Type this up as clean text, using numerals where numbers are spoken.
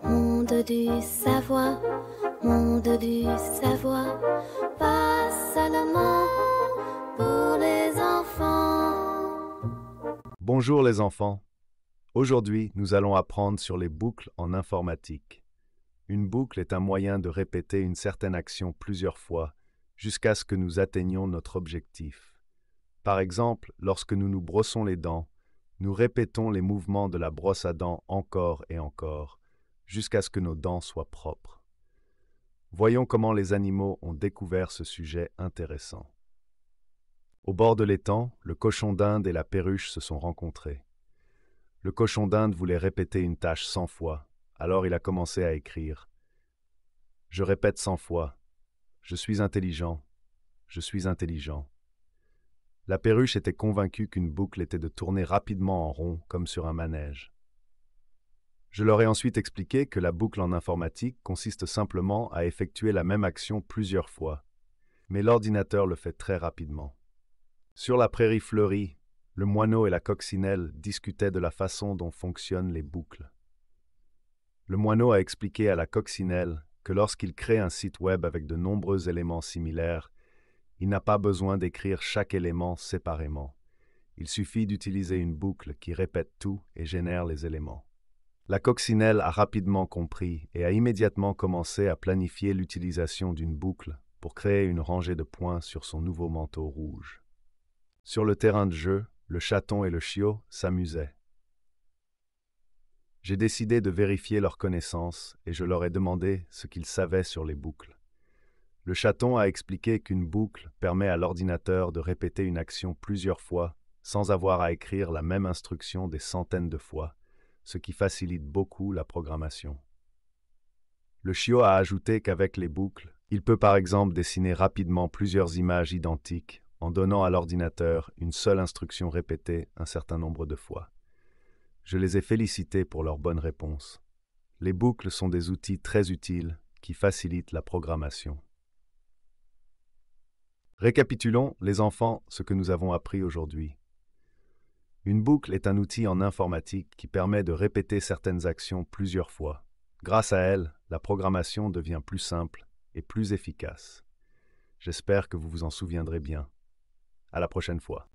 Monde du savoir, monde du savoir, pas seulement pour les enfants. Bonjour les enfants. Aujourd'hui, nous allons apprendre sur les boucles en informatique. Une boucle est un moyen de répéter une certaine action plusieurs fois jusqu'à ce que nous atteignions notre objectif. Par exemple, lorsque nous nous brossons les dents, nous répétons les mouvements de la brosse à dents encore et encore, jusqu'à ce que nos dents soient propres. Voyons comment les animaux ont découvert ce sujet intéressant. Au bord de l'étang, le cochon d'Inde et la perruche se sont rencontrés. Le cochon d'Inde voulait répéter une tâche 100 fois, alors il a commencé à écrire. Je répète 100 fois. Je suis intelligent. Je suis intelligent. La perruche était convaincue qu'une boucle était de tourner rapidement en rond, comme sur un manège. Je leur ai ensuite expliqué que la boucle en informatique consiste simplement à effectuer la même action plusieurs fois, mais l'ordinateur le fait très rapidement. Sur la prairie fleurie, le moineau et la coccinelle discutaient de la façon dont fonctionnent les boucles. Le moineau a expliqué à la coccinelle que lorsqu'il crée un site web avec de nombreux éléments similaires, il n'a pas besoin d'écrire chaque élément séparément. Il suffit d'utiliser une boucle qui répète tout et génère les éléments. La coccinelle a rapidement compris et a immédiatement commencé à planifier l'utilisation d'une boucle pour créer une rangée de points sur son nouveau manteau rouge. Sur le terrain de jeu, le chaton et le chiot s'amusaient. J'ai décidé de vérifier leurs connaissances et je leur ai demandé ce qu'ils savaient sur les boucles. Le chaton a expliqué qu'une boucle permet à l'ordinateur de répéter une action plusieurs fois sans avoir à écrire la même instruction des centaines de fois, ce qui facilite beaucoup la programmation. Le chiot a ajouté qu'avec les boucles, il peut par exemple dessiner rapidement plusieurs images identiques en donnant à l'ordinateur une seule instruction répétée un certain nombre de fois. Je les ai félicités pour leur bonne réponse. Les boucles sont des outils très utiles qui facilitent la programmation. Récapitulons, les enfants, ce que nous avons appris aujourd'hui. Une boucle est un outil en informatique qui permet de répéter certaines actions plusieurs fois. Grâce à elle, la programmation devient plus simple et plus efficace. J'espère que vous vous en souviendrez bien. À la prochaine fois.